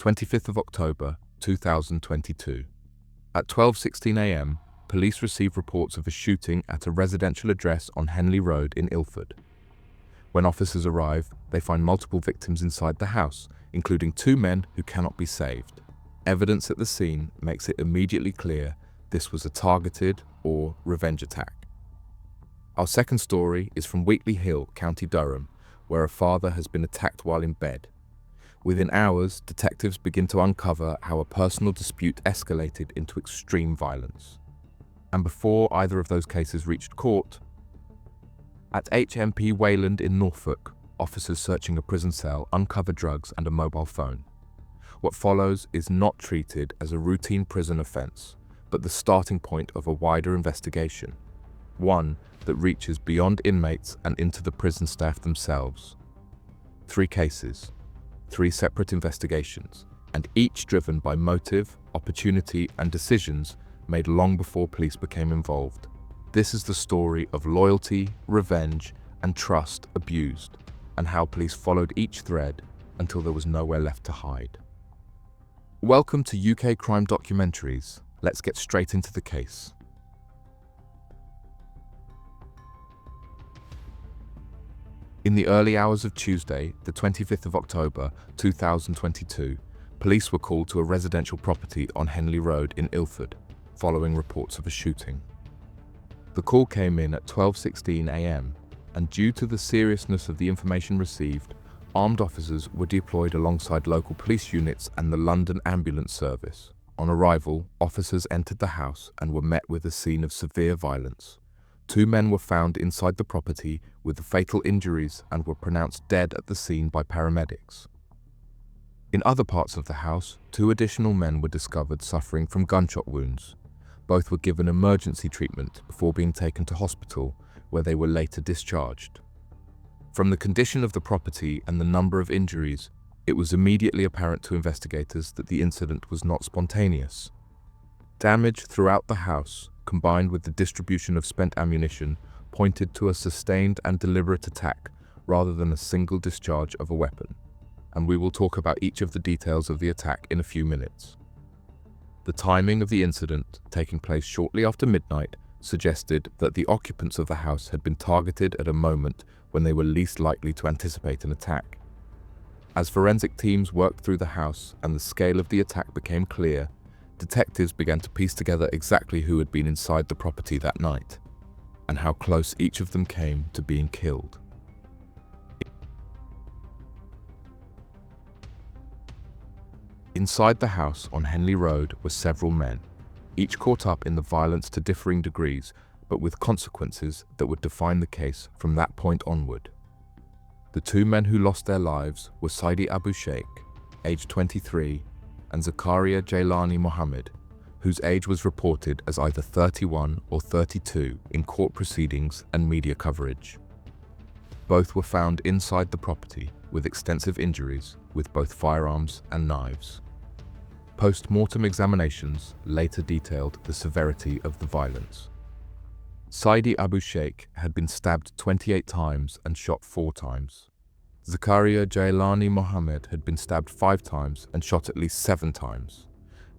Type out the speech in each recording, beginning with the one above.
25th of October 2022. At 12:16 a.m., police received reports of a shooting at a residential address on Henley Road in Ilford. When officers arrive, they find multiple victims inside the house, including 2 men who cannot be saved. Evidence at the scene makes it immediately clear this was a targeted or revenge attack. Our second story is from Wheatley Hill, County Durham, where a father has been attacked while in bed. Within hours, detectives begin to uncover how a personal dispute escalated into extreme violence. And before either of those cases reached court, at HMP Wayland in Norfolk, officers searching a prison cell uncover drugs and a mobile phone. What follows is not treated as a routine prison offense, but the starting point of a wider investigation, one that reaches beyond inmates and into the prison staff themselves. 3 cases, 3 separate investigations, and each driven by motive, opportunity, and decisions made long before police became involved. This is the story of loyalty, revenge, and trust abused, and how police followed each thread until there was nowhere left to hide. Welcome to UK Crime Documentaries. Let's get straight into the case. In the early hours of Tuesday, the 25th of October 2022, police were called to a residential property on Henley Road in Ilford, following reports of a shooting. The call came in at 12:16 a.m., and due to the seriousness of the information received, armed officers were deployed alongside local police units and the London Ambulance Service. On arrival, officers entered the house and were met with a scene of severe violence. 2 men were found inside the property with fatal injuries and were pronounced dead at the scene by paramedics. In other parts of the house, 2 additional men were discovered suffering from gunshot wounds. Both were given emergency treatment before being taken to hospital, where they were later discharged. From the condition of the property and the number of injuries, it was immediately apparent to investigators that the incident was not spontaneous. Damage throughout the house, combined with the distribution of spent ammunition, pointed to a sustained and deliberate attack rather than a single discharge of a weapon. And we will talk about each of the details of the attack in a few minutes. The timing of the incident, taking place shortly after midnight, suggested that the occupants of the house had been targeted at a moment when they were least likely to anticipate an attack. As forensic teams worked through the house and the scale of the attack became clear, detectives began to piece together exactly who had been inside the property that night, and how close each of them came to being killed. Inside the house on Henley Road were several men, each caught up in the violence to differing degrees, but with consequences that would define the case from that point onward. The 2 men who lost their lives were Saidi Abu Sheikh, aged 23, and Zakaria Jailani Mohammed, whose age was reported as either 31 or 32 in court proceedings and media coverage. Both were found inside the property with extensive injuries with both firearms and knives. Post-mortem examinations later detailed the severity of the violence. Saidi Abu Sheikh had been stabbed 28 times and shot 4 times. Zakaria Jailani Mohammed had been stabbed 5 times and shot at least 7 times.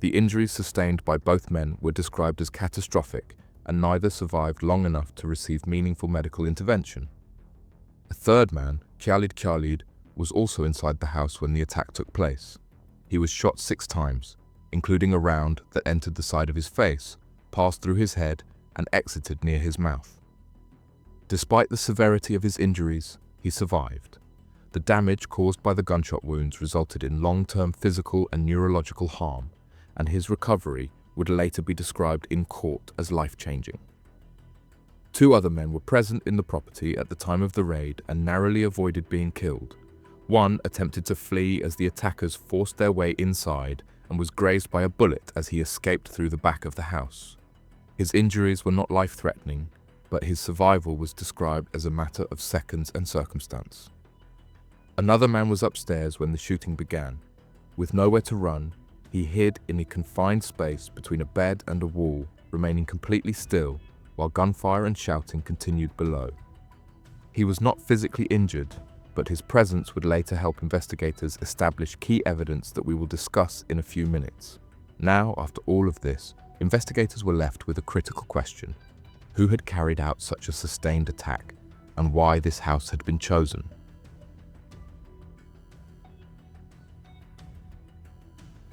The injuries sustained by both men were described as catastrophic, and neither survived long enough to receive meaningful medical intervention. A third man, Khalid, was also inside the house when the attack took place. He was shot 6 times, including a round that entered the side of his face, passed through his head, and exited near his mouth. Despite the severity of his injuries, he survived. The damage caused by the gunshot wounds resulted in long-term physical and neurological harm, and his recovery would later be described in court as life-changing. 2 other men were present in the property at the time of the raid and narrowly avoided being killed. One attempted to flee as the attackers forced their way inside and was grazed by a bullet as he escaped through the back of the house. His injuries were not life-threatening, but his survival was described as a matter of seconds and circumstance. Another man was upstairs when the shooting began. With nowhere to run, he hid in a confined space between a bed and a wall, remaining completely still while gunfire and shouting continued below. He was not physically injured, but his presence would later help investigators establish key evidence that we will discuss in a few minutes. Now, after all of this, investigators were left with a critical question: who had carried out such a sustained attack, and why this house had been chosen?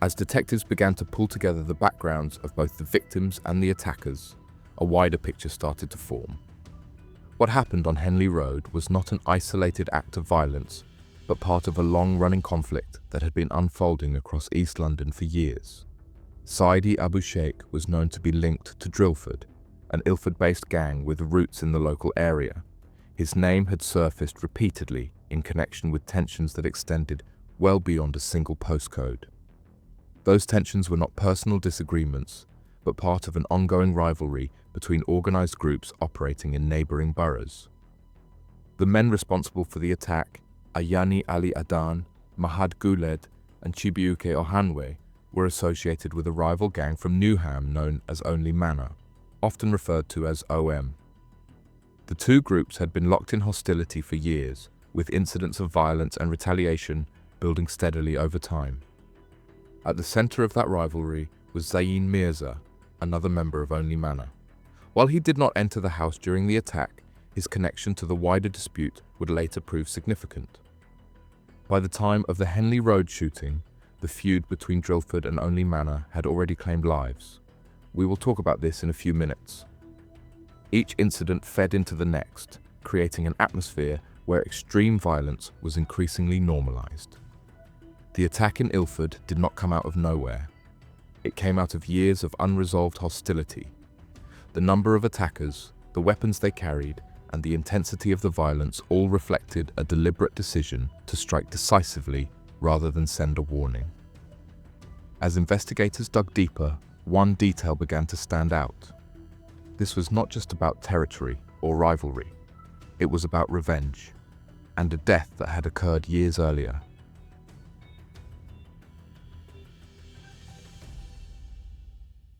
As detectives began to pull together the backgrounds of both the victims and the attackers, a wider picture started to form. What happened on Henley Road was not an isolated act of violence, but part of a long-running conflict that had been unfolding across East London for years. Saidi Abu Sheikh was known to be linked to Drillford, an Ilford-based gang with roots in the local area. His name had surfaced repeatedly in connection with tensions that extended well beyond a single postcode. Those tensions were not personal disagreements, but part of an ongoing rivalry between organised groups operating in neighbouring boroughs. The men responsible for the attack, Ayani Ali Adan, Mahad Guled, and Chibiuke Ohanwe, were associated with a rival gang from Newham known as Only Manor, often referred to as OM. The two groups had been locked in hostility for years, with incidents of violence and retaliation building steadily over time. At the centre of that rivalry was Zayn Mirza, another member of Only Manor. While he did not enter the house during the attack, his connection to the wider dispute would later prove significant. By the time of the Henley Road shooting, the feud between Drillford and Only Manor had already claimed lives. We will talk about this in a few minutes. Each incident fed into the next, creating an atmosphere where extreme violence was increasingly normalised. The attack in Ilford did not come out of nowhere. It came out of years of unresolved hostility. The number of attackers, the weapons they carried, and the intensity of the violence all reflected a deliberate decision to strike decisively rather than send a warning. As investigators dug deeper, one detail began to stand out. This was not just about territory or rivalry. It was about revenge, and a death that had occurred years earlier.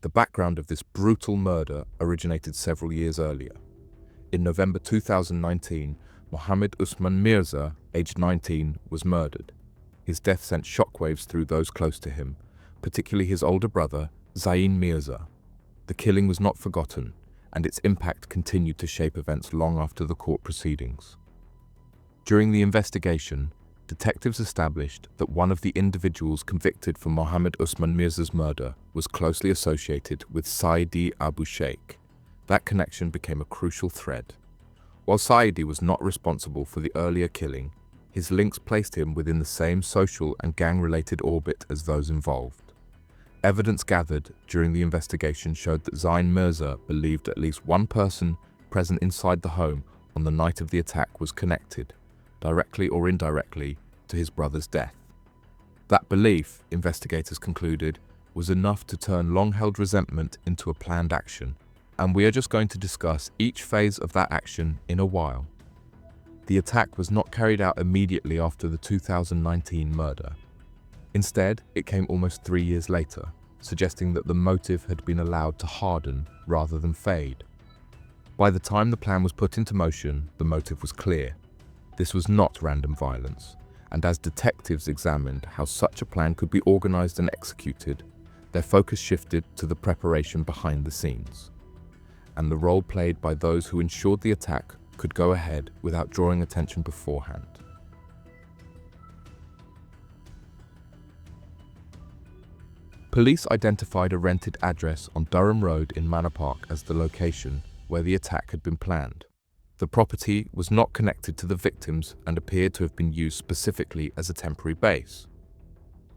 The background of this brutal murder originated several years earlier. In November 2019, Mohammed Usman Mirza, aged 19, was murdered. His death sent shockwaves through those close to him, particularly his older brother, Zayn Mirza. The killing was not forgotten, and its impact continued to shape events long after the court proceedings. During the investigation, detectives established that one of the individuals convicted for Mohammed Usman Mirza's murder was closely associated with Saidi Abu Sheikh. That connection became a crucial thread. While Saidi was not responsible for the earlier killing, his links placed him within the same social and gang-related orbit as those involved. Evidence gathered during the investigation showed that Zayn Mirza believed at least one person present inside the home on the night of the attack was connected, directly or indirectly, to his brother's death. That belief, investigators concluded, was enough to turn long-held resentment into a planned action, and we are just going to discuss each phase of that action in a while. The attack was not carried out immediately after the 2019 murder. Instead, it came almost 3 years later, suggesting that the motive had been allowed to harden rather than fade. By the time the plan was put into motion, the motive was clear. This was not random violence, and as detectives examined how such a plan could be organized and executed, their focus shifted to the preparation behind the scenes, and the role played by those who ensured the attack could go ahead without drawing attention beforehand. Police identified a rented address on Durham Road in Manor Park as the location where the attack had been planned. The property was not connected to the victims and appeared to have been used specifically as a temporary base.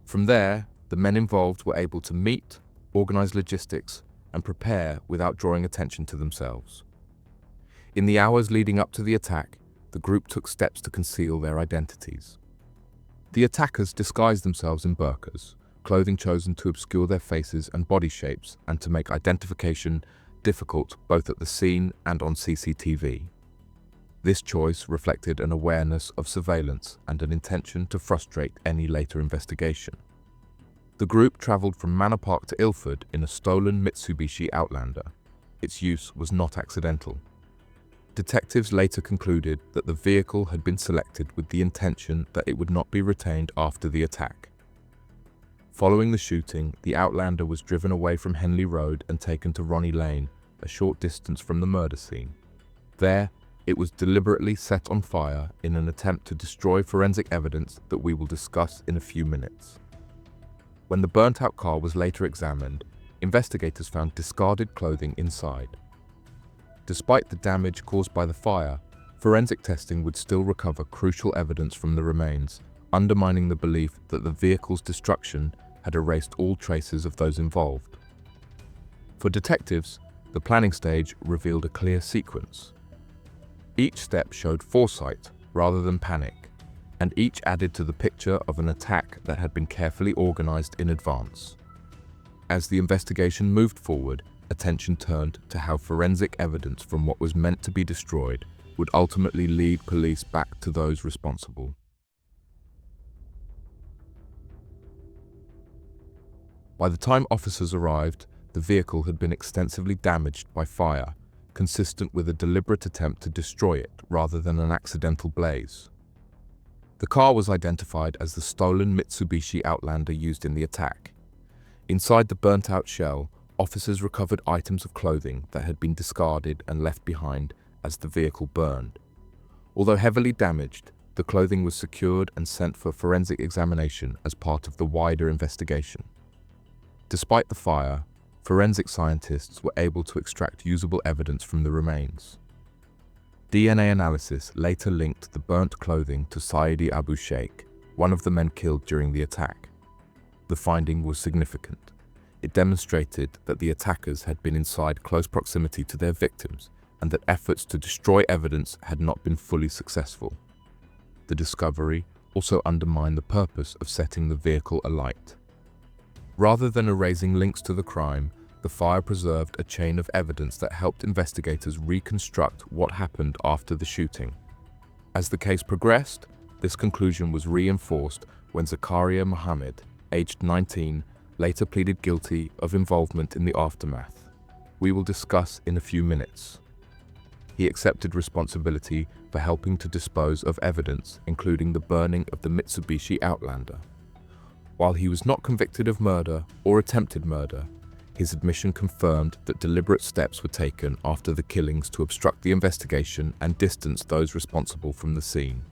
From there, the men involved were able to meet, organize logistics, and prepare without drawing attention to themselves. In the hours leading up to the attack, the group took steps to conceal their identities. The attackers disguised themselves in burqas, clothing chosen to obscure their faces and body shapes and to make identification difficult both at the scene and on CCTV. This choice reflected an awareness of surveillance and an intention to frustrate any later investigation. The group travelled from Manor Park to Ilford in a stolen Mitsubishi Outlander. Its use was not accidental. Detectives later concluded that the vehicle had been selected with the intention that it would not be retained after the attack. Following the shooting, the Outlander was driven away from Henley Road and taken to Ronnie Lane, a short distance from the murder scene. There, it was deliberately set on fire in an attempt to destroy forensic evidence that we will discuss in a few minutes. When the burnt-out car was later examined, investigators found discarded clothing inside. Despite the damage caused by the fire, forensic testing would still recover crucial evidence from the remains, undermining the belief that the vehicle's destruction had erased all traces of those involved. For detectives, the planning stage revealed a clear sequence. Each step showed foresight rather than panic, and each added to the picture of an attack that had been carefully organized in advance. As the investigation moved forward, attention turned to how forensic evidence from what was meant to be destroyed would ultimately lead police back to those responsible. By the time officers arrived, the vehicle had been extensively damaged by fire, consistent with a deliberate attempt to destroy it rather than an accidental blaze. The car was identified as the stolen Mitsubishi Outlander used in the attack. Inside the burnt-out shell, officers recovered items of clothing that had been discarded and left behind as the vehicle burned. Although heavily damaged, the clothing was secured and sent for forensic examination as part of the wider investigation. Despite the fire, forensic scientists were able to extract usable evidence from the remains. DNA analysis later linked the burnt clothing to Saidi Abu Sheikh, one of the men killed during the attack. The finding was significant. It demonstrated that the attackers had been inside close proximity to their victims and that efforts to destroy evidence had not been fully successful. The discovery also undermined the purpose of setting the vehicle alight. Rather than erasing links to the crime, the fire preserved a chain of evidence that helped investigators reconstruct what happened after the shooting. As the case progressed, this conclusion was reinforced when Zakaria Mohammed, aged 19, later pleaded guilty of involvement in the aftermath. We will discuss in a few minutes. He accepted responsibility for helping to dispose of evidence, including the burning of the Mitsubishi Outlander. While he was not convicted of murder or attempted murder, his admission confirmed that deliberate steps were taken after the killings to obstruct the investigation and distance those responsible from the scene.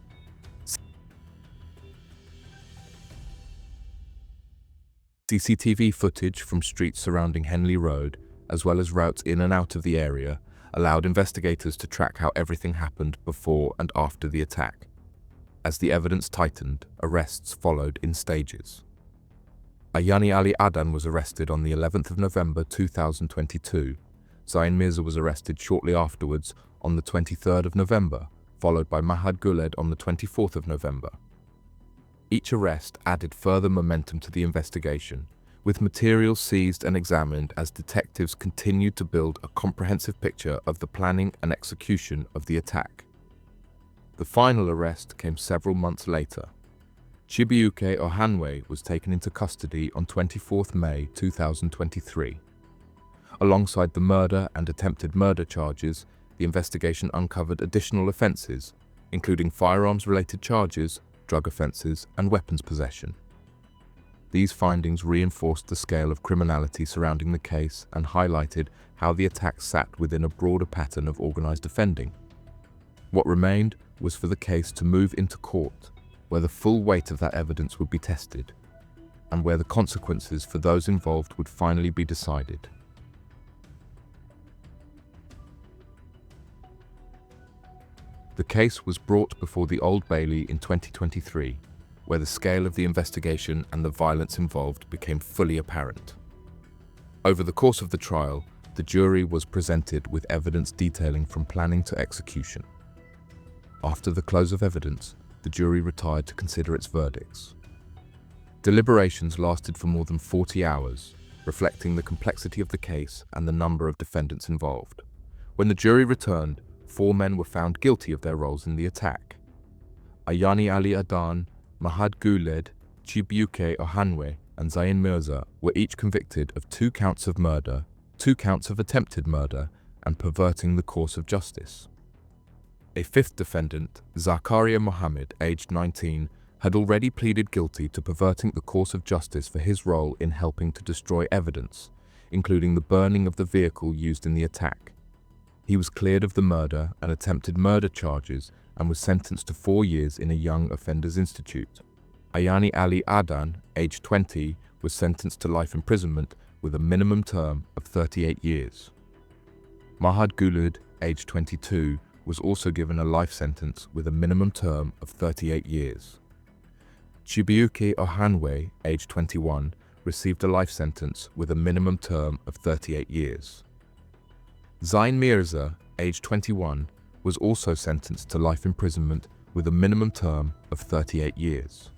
CCTV footage from streets surrounding Henley Road, as well as routes in and out of the area, allowed investigators to track how everything happened before and after the attack. As the evidence tightened, arrests followed in stages. Ayani Ali Adan was arrested on the 11th of November 2022. Zain Mirza was arrested shortly afterwards on the 23rd of November, followed by Mahad Guled on the 24th of November. Each arrest added further momentum to the investigation, with material seized and examined as detectives continued to build a comprehensive picture of the planning and execution of the attack. The final arrest came several months later. Chibuike Ohanwe was taken into custody on 24th May 2023. Alongside the murder and attempted murder charges, the investigation uncovered additional offences, including firearms-related charges, drug offences, and weapons possession. These findings reinforced the scale of criminality surrounding the case and highlighted how the attack sat within a broader pattern of organised offending. What remained was for the case to move into court, where the full weight of that evidence would be tested, and where the consequences for those involved would finally be decided. The case was brought before the Old Bailey in 2023, where the scale of the investigation and the violence involved became fully apparent. Over the course of the trial, the jury was presented with evidence detailing from planning to execution. After the close of evidence, the jury retired to consider its verdicts. Deliberations lasted for more than 40 hours, reflecting the complexity of the case and the number of defendants involved. When the jury returned, 4 men were found guilty of their roles in the attack. Ayani Ali Adan, Mahad Guled, Chibuike Ohanwe, and Zain Mirza were each convicted of 2 counts of murder, 2 counts of attempted murder, and perverting the course of justice. A fifth defendant, Zakaria Mohammed, aged 19, had already pleaded guilty to perverting the course of justice for his role in helping to destroy evidence, including the burning of the vehicle used in the attack. He was cleared of the murder and attempted murder charges and was sentenced to 4 years in a Young Offenders Institute. Ayani Ali Adan, aged 20, was sentenced to life imprisonment with a minimum term of 38 years. Mahad Gulud, aged 22, was also given a life sentence with a minimum term of 38 years. Chibuike Ohanwe, aged 21, received a life sentence with a minimum term of 38 years. Zain Mirza, aged 21, was also sentenced to life imprisonment with a minimum term of 38 years.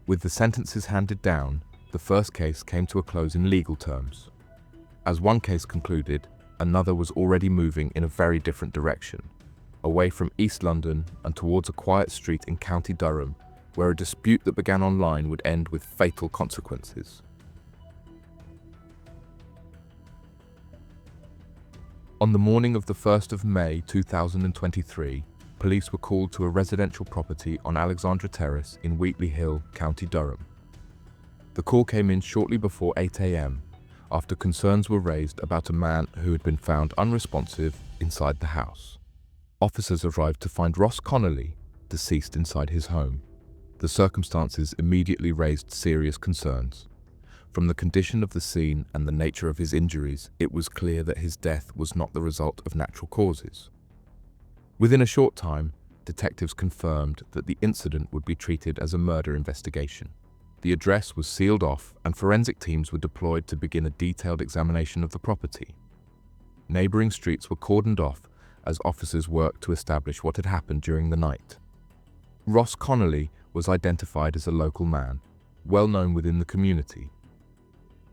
With the sentences handed down, the first case came to a close in legal terms. As one case concluded, another was already moving in a very different direction, away from East London and towards a quiet street in County Durham, where a dispute that began online would end with fatal consequences. On the morning of the 1st of May 2023, police were called to a residential property on Alexandra Terrace in Wheatley Hill, County Durham. The call came in shortly before 8 a.m. after concerns were raised about a man who had been found unresponsive inside the house. Officers arrived to find Ross Connelly deceased inside his home. The circumstances immediately raised serious concerns. From the condition of the scene and the nature of his injuries, it was clear that his death was not the result of natural causes. Within a short time, detectives confirmed that the incident would be treated as a murder investigation. The address was sealed off and forensic teams were deployed to begin a detailed examination of the property. Neighboring streets were cordoned off as officers worked to establish what had happened during the night. Ross Connelly was identified as a local man, well known within the community.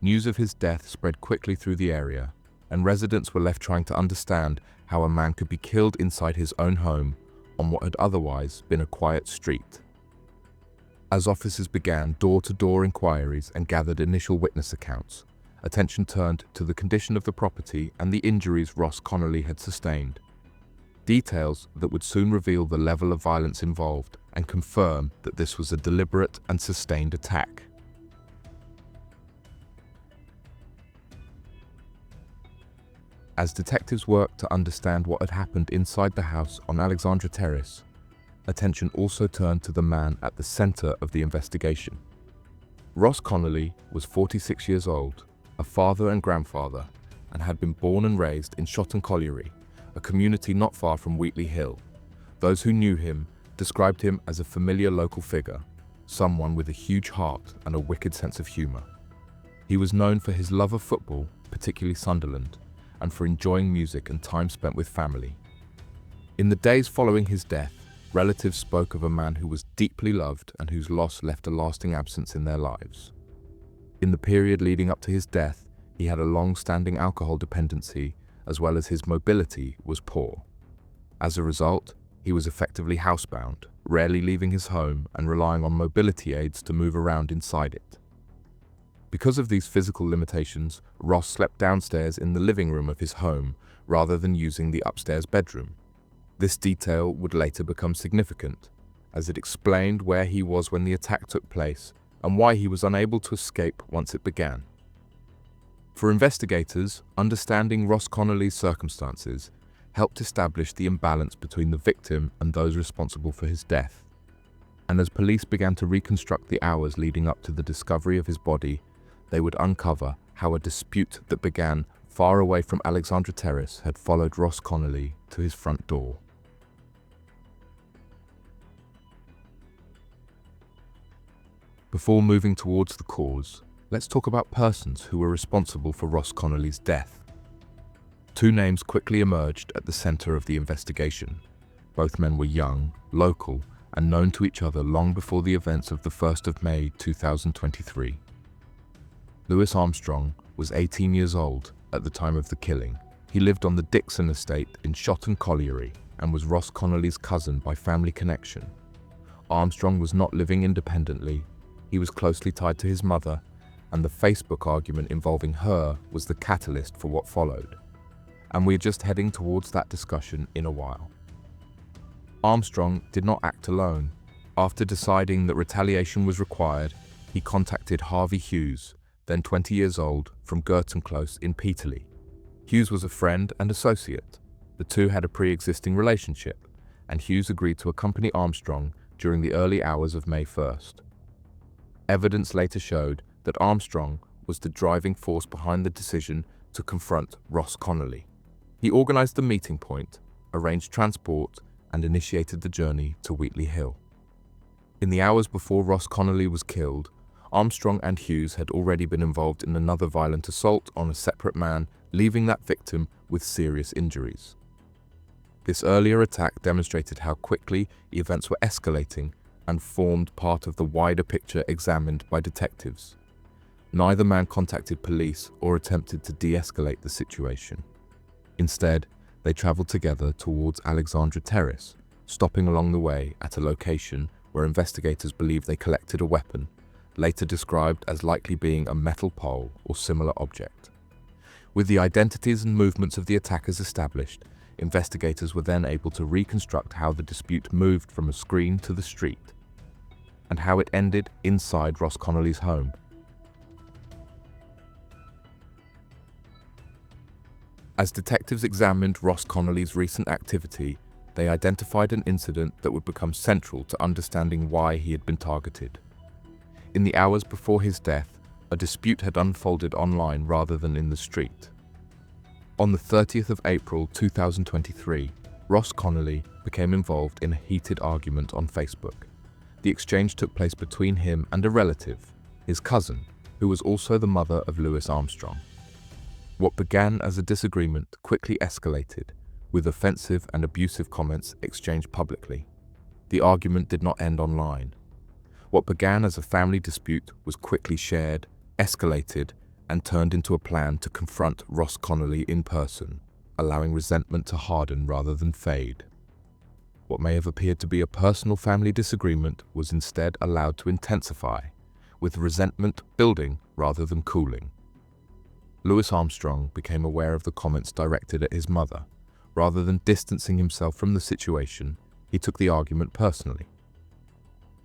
News of his death spread quickly through the area, and residents were left trying to understand how a man could be killed inside his own home on what had otherwise been a quiet street. As officers began door-to-door inquiries and gathered initial witness accounts, attention turned to the condition of the property and the injuries Ross Connelly had sustained. Details that would soon reveal the level of violence involved and confirm that this was a deliberate and sustained attack. As detectives worked to understand what had happened inside the house on Alexandra Terrace, attention also turned to the man at the center of the investigation. Ross Connelly was 46 years old, a father and grandfather, and had been born and raised in Shotton Colliery, a community not far from Wheatley Hill. Those who knew him described him as a familiar local figure, someone with a huge heart and a wicked sense of humor. He was known for his love of football, particularly Sunderland, and for enjoying music and time spent with family. In the days following his death, relatives spoke of a man who was deeply loved and whose loss left a lasting absence in their lives. In the period leading up to his death, he had a long-standing alcohol dependency, as well as his mobility was poor. As a result, he was effectively housebound, rarely leaving his home and relying on mobility aids to move around inside it. Because of these physical limitations, Ross slept downstairs in the living room of his home rather than using the upstairs bedroom. This detail would later become significant, as it explained where he was when the attack took place and why he was unable to escape once it began. For investigators, understanding Ross Connelly's circumstances helped establish the imbalance between the victim and those responsible for his death. And as police began to reconstruct the hours leading up to the discovery of his body, they would uncover how a dispute that began far away from Alexandra Terrace had followed Ross Connelly to his front door. Before moving towards the cause, let's talk about persons who were responsible for Ross Connelly's death. Two names quickly emerged at the center of the investigation. Both men were young, local, and known to each other long before the events of the 1st of May 2023. Louis Armstrong was 18 years old at the time of the killing. He lived on the Dixon estate in Shotton Colliery and was Ross Connelly's cousin by family connection. Armstrong was not living independently. He was closely tied to his mother, and the Facebook argument involving her was the catalyst for what followed. And we're just heading towards that discussion in a while. Armstrong did not act alone. After deciding that retaliation was required, he contacted Harvey Hughes, then 20 years old, from Girton Close in Peterlee. Hughes was a friend and associate. The two had a pre-existing relationship, and Hughes agreed to accompany Armstrong during the early hours of May 1st. Evidence later showed that Armstrong was the driving force behind the decision to confront Ross Connelly. He organized the meeting point, arranged transport, and initiated the journey to Wheatley Hill. In the hours before Ross Connelly was killed, Armstrong and Hughes had already been involved in another violent assault on a separate man, leaving that victim with serious injuries. This earlier attack demonstrated how quickly events were escalating and formed part of the wider picture examined by detectives. Neither man contacted police or attempted to de-escalate the situation. Instead, they traveled together towards Alexandra Terrace, stopping along the way at a location where investigators believe they collected a weapon, later described as likely being a metal pole or similar object. With the identities and movements of the attackers established, investigators were then able to reconstruct how the dispute moved from a screen to the street, and how it ended inside Ross Connelly's home. As detectives examined Ross Connelly's recent activity, they identified an incident that would become central to understanding why he had been targeted. In the hours before his death, a dispute had unfolded online rather than in the street. On the 30th of April 2023, Ross Connelly became involved in a heated argument on Facebook. The exchange took place between him and a relative, his cousin, who was also the mother of Louis Armstrong. What began as a disagreement quickly escalated, with offensive and abusive comments exchanged publicly. The argument did not end online. What began as a family dispute was quickly shared, escalated, and turned into a plan to confront Ross Connelly in person, allowing resentment to harden rather than fade. What may have appeared to be a personal family disagreement was instead allowed to intensify, with resentment building rather than cooling. Louis Armstrong became aware of the comments directed at his mother. Rather than distancing himself from the situation, he took the argument personally.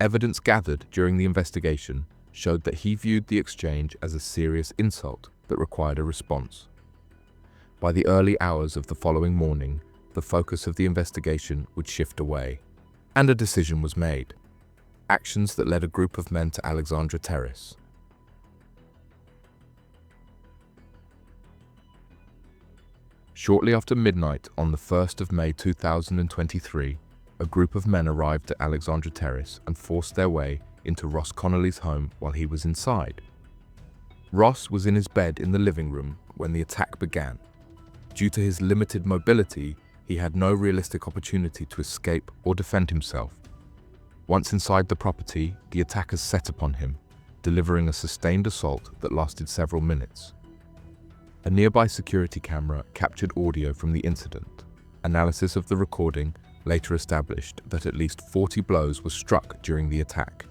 Evidence gathered during the investigation showed that he viewed the exchange as a serious insult that required a response. By the early hours of the following morning, the focus of the investigation would shift away, and a decision was made. Actions that led a group of men to Alexandra Terrace. Shortly after midnight on the 1st of May 2023, a group of men arrived at Alexandra Terrace and forced their way into Ross Connelly's home while he was inside. Ross was in his bed in the living room when the attack began. Due to his limited mobility, he had no realistic opportunity to escape or defend himself. Once inside the property, the attackers set upon him, delivering a sustained assault that lasted several minutes. A nearby security camera captured audio from the incident. Analysis of the recording later established that at least 40 blows were struck during the attack.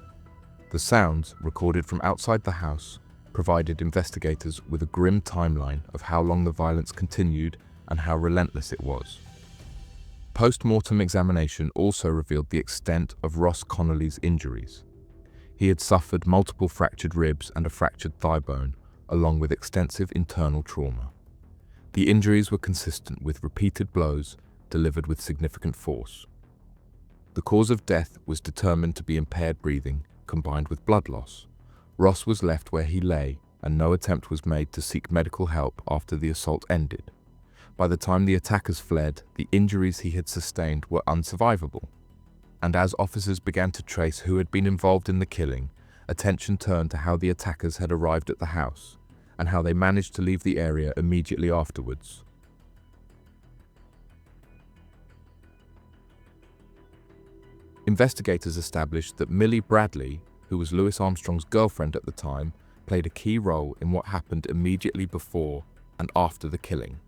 The sounds, recorded from outside the house, provided investigators with a grim timeline of how long the violence continued and how relentless it was. Post-mortem examination also revealed the extent of Ross Connelly's injuries. He had suffered multiple fractured ribs and a fractured thigh bone, along with extensive internal trauma. The injuries were consistent with repeated blows delivered with significant force. The cause of death was determined to be impaired breathing combined with blood loss. Ross was left where he lay, and no attempt was made to seek medical help after the assault ended. By the time the attackers fled, the injuries he had sustained were unsurvivable. And as officers began to trace who had been involved in the killing, attention turned to how the attackers had arrived at the house, and how they managed to leave the area immediately afterwards. Investigators established that Millie Bradley, who was Louis Armstrong's girlfriend at the time, played a key role in what happened immediately before and after the killing.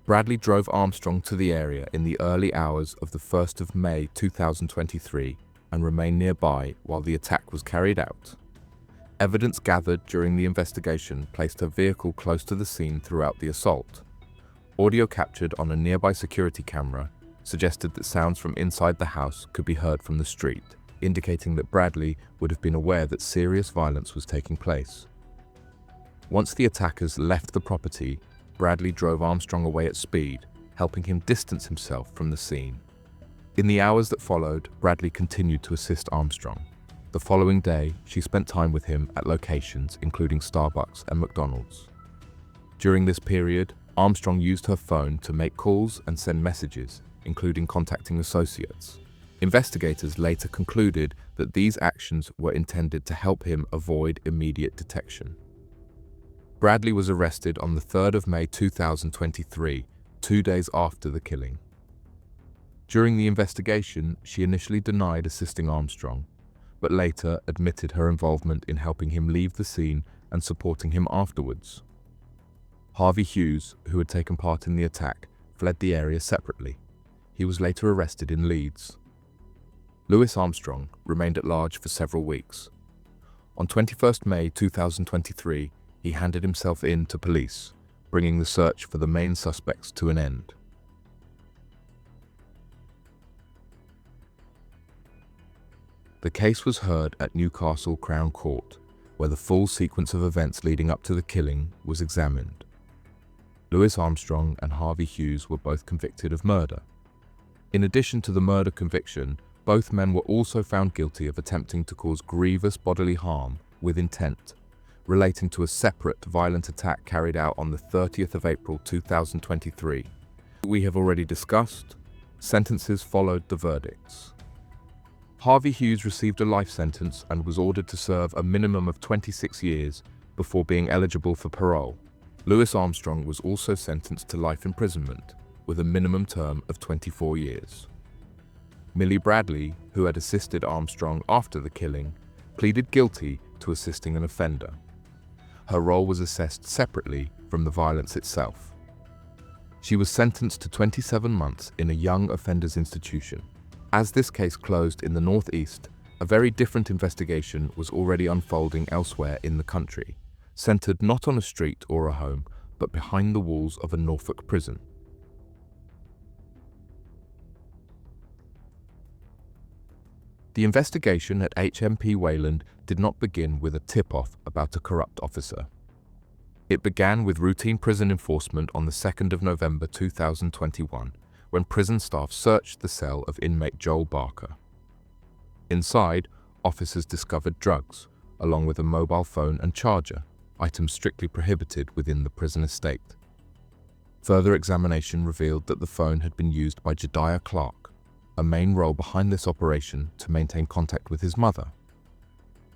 Bradley drove Armstrong to the area in the early hours of the 1st of May 2023 and remained nearby while the attack was carried out. Evidence gathered during the investigation placed her vehicle close to the scene throughout the assault. Audio captured on a nearby security camera suggested that sounds from inside the house could be heard from the street, indicating that Bradley would have been aware that serious violence was taking place. Once the attackers left the property, Bradley drove Armstrong away at speed, helping him distance himself from the scene. In the hours that followed, Bradley continued to assist Armstrong. The following day, she spent time with him at locations including Starbucks and McDonald's. During this period, Armstrong used her phone to make calls and send messages, including contacting associates. Investigators later concluded that these actions were intended to help him avoid immediate detection. Bradley was arrested on the 3rd of May 2023, 2 days after the killing. During the investigation, she initially denied assisting Armstrong, but later admitted her involvement in helping him leave the scene and supporting him afterwards. Harvey Hughes, who had taken part in the attack, fled the area separately. He was later arrested in Leeds. Louis Armstrong remained at large for several weeks. On 21st May 2023, he handed himself in to police, bringing the search for the main suspects to an end. The case was heard at Newcastle Crown Court, where the full sequence of events leading up to the killing was examined. Louis Armstrong and Harvey Hughes were both convicted of murder. In addition to the murder conviction, both men were also found guilty of attempting to cause grievous bodily harm with intent, relating to a separate violent attack carried out on the 30th of April 2023. We have already discussed. Sentences followed the verdicts. Harvey Hughes received a life sentence and was ordered to serve a minimum of 26 years before being eligible for parole. Louis Armstrong was also sentenced to life imprisonment with a minimum term of 24 years. Millie Bradley, who had assisted Armstrong after the killing, pleaded guilty to assisting an offender. Her role was assessed separately from the violence itself. She was sentenced to 27 months in a young offenders institution. As this case closed in the Northeast, a very different investigation was already unfolding elsewhere in the country, centered not on a street or a home, but behind the walls of a Norfolk prison. The investigation at HMP Wayland did not begin with a tip-off about a corrupt officer. It began with routine prison enforcement on the 2nd of November 2021, when prison staff searched the cell of inmate Joel Barker. Inside, officers discovered drugs, along with a mobile phone and charger, items strictly prohibited within the prison estate. Further examination revealed that the phone had been used by Jediah Clark, a main role behind this operation to maintain contact with his mother.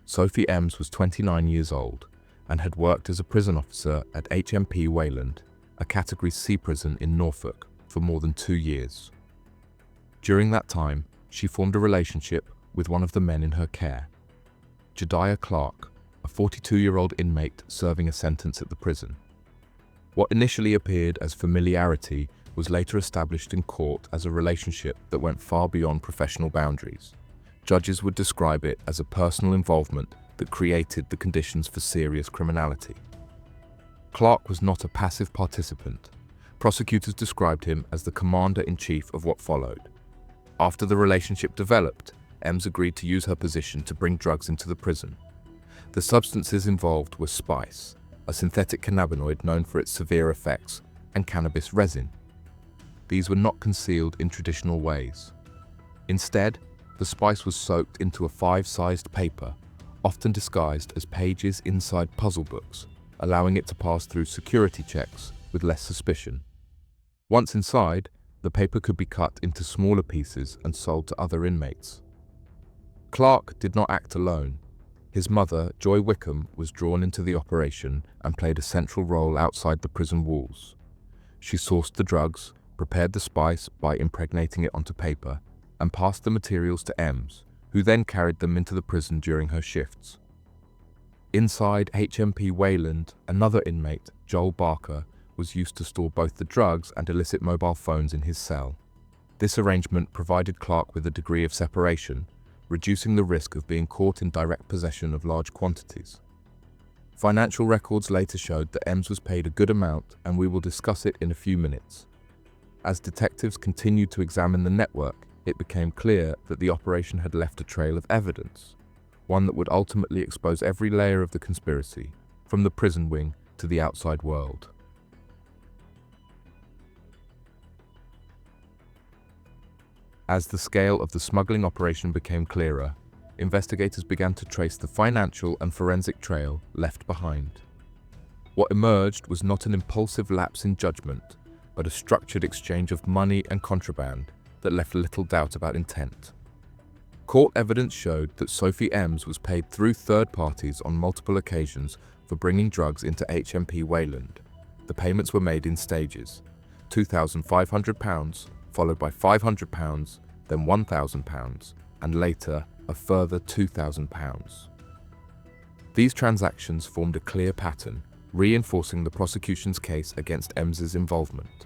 Sophie Ems was 29 years old and had worked as a prison officer at HMP Wayland, a Category C prison in Norfolk, for more than 2 years. During that time, she formed a relationship with one of the men in her care, Jediah Clark, a 42-year-old inmate serving a sentence at the prison. What initially appeared as familiarity was later established in court as a relationship that went far beyond professional boundaries. Judges would describe it as a personal involvement that created the conditions for serious criminality. Clark was not a passive participant. Prosecutors described him as the commander-in-chief of what followed. After the relationship developed, Ems agreed to use her position to bring drugs into the prison. The substances involved were spice, a synthetic cannabinoid known for its severe effects, and cannabis resin. These were not concealed in traditional ways. Instead, the spice was soaked into a 5-sized paper, often disguised as pages inside puzzle books, allowing it to pass through security checks with less suspicion. Once inside, the paper could be cut into smaller pieces and sold to other inmates. Clark did not act alone. His mother, Joy Wickham, was drawn into the operation and played a central role outside the prison walls. She sourced the drugs, prepared the spice by impregnating it onto paper, and passed the materials to Ems, who then carried them into the prison during her shifts. Inside HMP Wayland, another inmate, Joel Barker, was used to store both the drugs and illicit mobile phones in his cell. This arrangement provided Clark with a degree of separation, reducing the risk of being caught in direct possession of large quantities. Financial records later showed that Ems was paid a good amount, and we will discuss it in a few minutes. As detectives continued to examine the network, it became clear that the operation had left a trail of evidence, one that would ultimately expose every layer of the conspiracy, from the prison wing to the outside world. As the scale of the smuggling operation became clearer, investigators began to trace the financial and forensic trail left behind. What emerged was not an impulsive lapse in judgment, but a structured exchange of money and contraband that left little doubt about intent. Court evidence showed that Sophie Ems was paid through third parties on multiple occasions for bringing drugs into HMP Wayland. The payments were made in stages: £2,500, followed by £500, then £1,000, and later a further £2,000. These transactions formed a clear pattern, reinforcing the prosecution's case against Ems's involvement.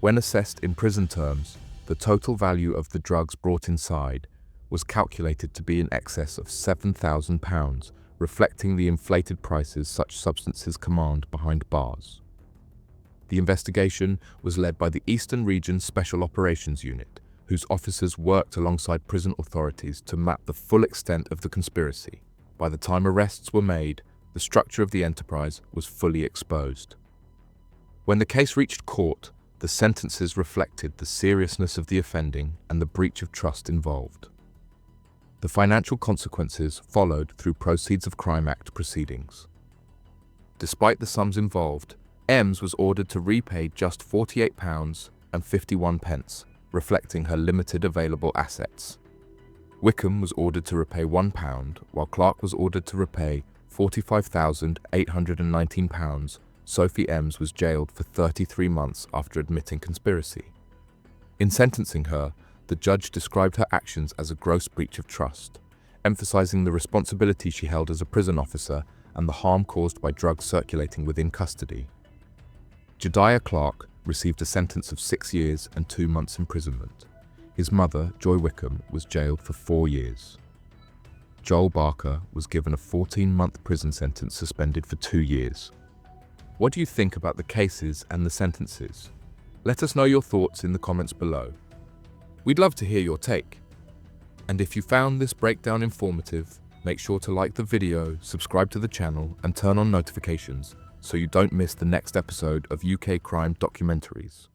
When assessed in prison terms, the total value of the drugs brought inside was calculated to be in excess of £7,000, reflecting the inflated prices such substances command behind bars. The investigation was led by the Eastern Region Special Operations Unit, whose officers worked alongside prison authorities to map the full extent of the conspiracy. By the time arrests were made, the structure of the enterprise was fully exposed. When the case reached court, the sentences reflected the seriousness of the offending and the breach of trust involved. The financial consequences followed through Proceeds of Crime Act proceedings. Despite the sums involved, Ems was ordered to repay just £48.51, reflecting her limited available assets. Wickham was ordered to repay £1, while Clark was ordered to repay £45,819. Sophie Ems was jailed for 33 months after admitting conspiracy. In sentencing her, the judge described her actions as a gross breach of trust, emphasizing the responsibility she held as a prison officer and the harm caused by drugs circulating within custody. Jediah Clark received a sentence of 6 years and 2 months imprisonment. His mother, Joy Wickham, was jailed for 4 years. Joel Barker was given a 14-month prison sentence suspended for 2 years. What do you think about the cases and the sentences? Let us know your thoughts in the comments below. We'd love to hear your take. And if you found this breakdown informative, make sure to like the video, subscribe to the channel, and turn on notifications so you don't miss the next episode of UK Crime Documentaries.